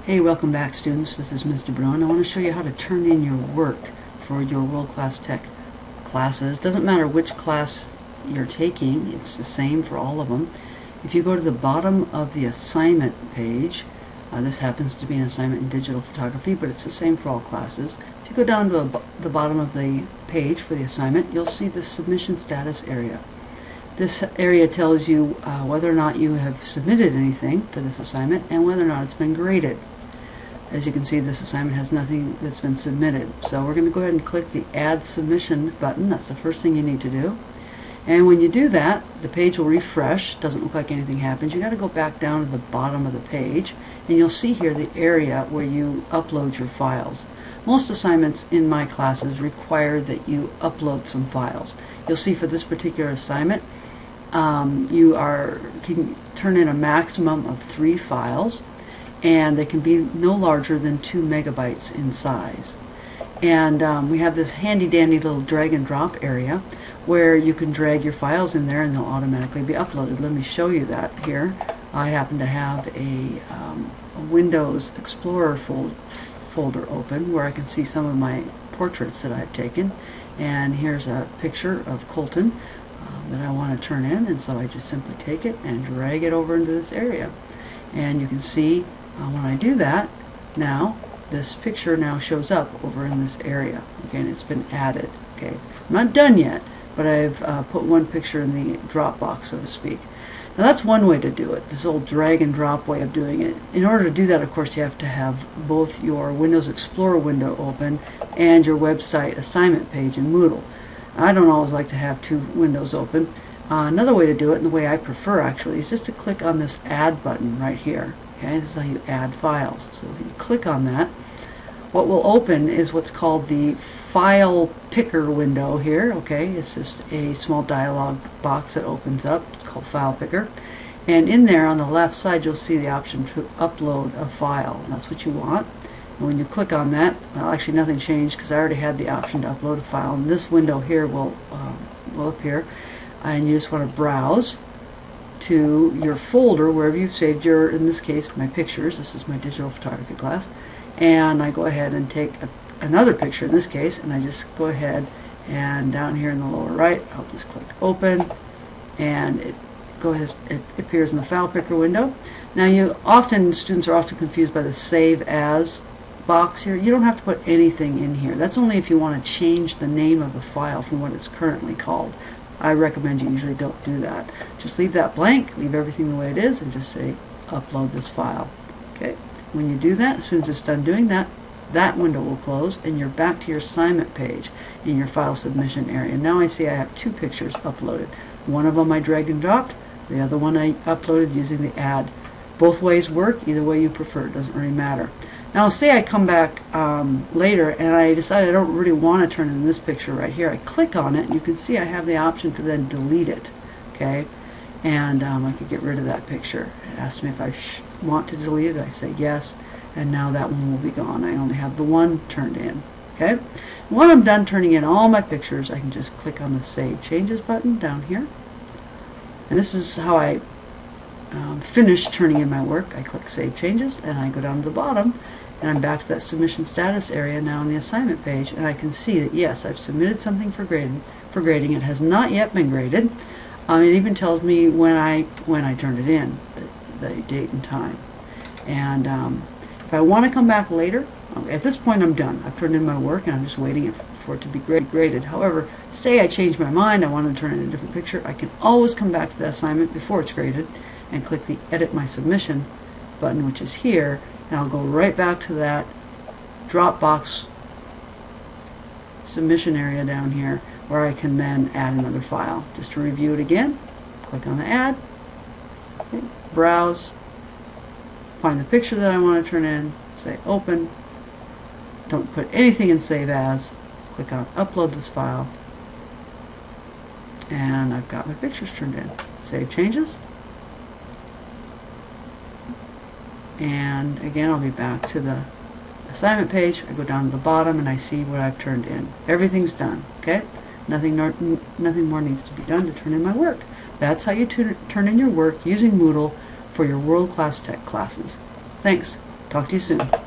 Hey, welcome back students. This is Ms. DeBruin. I want to show you how to turn in your work for your World Class Tech classes. Doesn't matter which class you're taking, it's the same for all of them. If you go to the bottom of the assignment page, this happens to be an assignment in digital photography, but it's the same for all classes. If you go down to the bottom of the page for the assignment, you'll see the submission status area. This area tells you whether or not you have submitted anything for this assignment and whether or not it's been graded. As you can see, this assignment has nothing that's been submitted. So we're going to go ahead and click the Add Submission button. That's the first thing you need to do. And when you do that, the page will refresh. Doesn't look like anything happens. You've got to go back down to the bottom of the page, and you'll see here the area where you upload your files. Most assignments in my classes require that you upload some files. You'll see for this particular assignment, you can turn in a maximum of 3 files, and they can be no larger than 2 megabytes in size. And we have this handy dandy little drag and drop area where you can drag your files in there and they'll automatically be uploaded. Let me show you that here. I happen to have a Windows Explorer folder open where I can see some of my portraits that I've taken, and here's a picture of Colton that I want to turn in, and so I just simply take it and drag it over into this area. And you can see when I do that, now this picture now shows up over in this area. Okay, and it's been added. Okay, I'm not done yet, but I've put one picture in the Dropbox, so to speak. Now that's one way to do it, this old drag and drop way of doing it. In order to do that, of course, you have to have both your Windows Explorer window open and your website assignment page in Moodle. I don't always like to have 2 windows open. Another way to do it, and the way I prefer actually, is just to click on this Add button right here. Okay, this is how you add files. So if you click on that, what will open is what's called the File Picker window here. Okay, it's just a small dialog box that opens up. It's called File Picker. And in there on the left side, you'll see the option to upload a file. And that's what you want. And when you click on that, well, actually nothing changed because I already had the option to upload a file. And this window here will appear. And you just want to browse to your folder wherever you've saved your, in this case, my pictures. This is my digital photography class. And I go ahead and take another picture in this case, and I just go ahead and down here in the lower right, I'll just click Open, and it appears in the File Picker window. Now students are often confused by the Save As box here. You don't have to put anything in here. That's only if you want to change the name of the file from what it's currently called. I recommend you usually don't do that. Just leave that blank, leave everything the way it is, and just say upload this file. Okay. When you do that, as soon as it's done doing that, that window will close and you're back to your assignment page in your file submission area. Now I see I have 2 pictures uploaded. One of them I dragged and dropped, the other one I uploaded using the add. Both ways work, either way you prefer, it doesn't really matter. Now say I come back later and I decide I don't really want to turn in this picture right here. I click on it and you can see I have the option to then delete it. Okay, and I could get rid of that picture. It asks me if I want to delete it. I say yes, and now that one will be gone. I only have the one turned in. Okay, when I'm done turning in all my pictures, I can just click on the Save Changes button down here, and this is how I finish turning in my work. I click Save Changes and I go down to the bottom and I'm back to that submission status area now on the assignment page, and I can see that yes, I've submitted something for grading. It has not yet been graded. It even tells me when I turned it in, the date and time. And if I want to come back later, at this point I'm done. I've turned in my work and I'm just waiting for it to be graded. However, say I change my mind, I want to turn in a different picture, I can always come back to the assignment before it's graded and click the Edit My Submission button, which is here, and I'll go right back to that Dropbox submission area down here where I can then add another file. Just to review it again, click on the Add, okay, browse, find the picture that I want to turn in, say Open, don't put anything in Save As, click on Upload this file, and I've got my pictures turned in. Save Changes, and again I'll be back to the assignment page. I go down to the bottom and I see what I've turned in. Everything's done. Okay, nothing more needs to be done to turn in my work. That's how you turn in your work using Moodle for your World Class Tech classes. Thanks. Talk to you soon.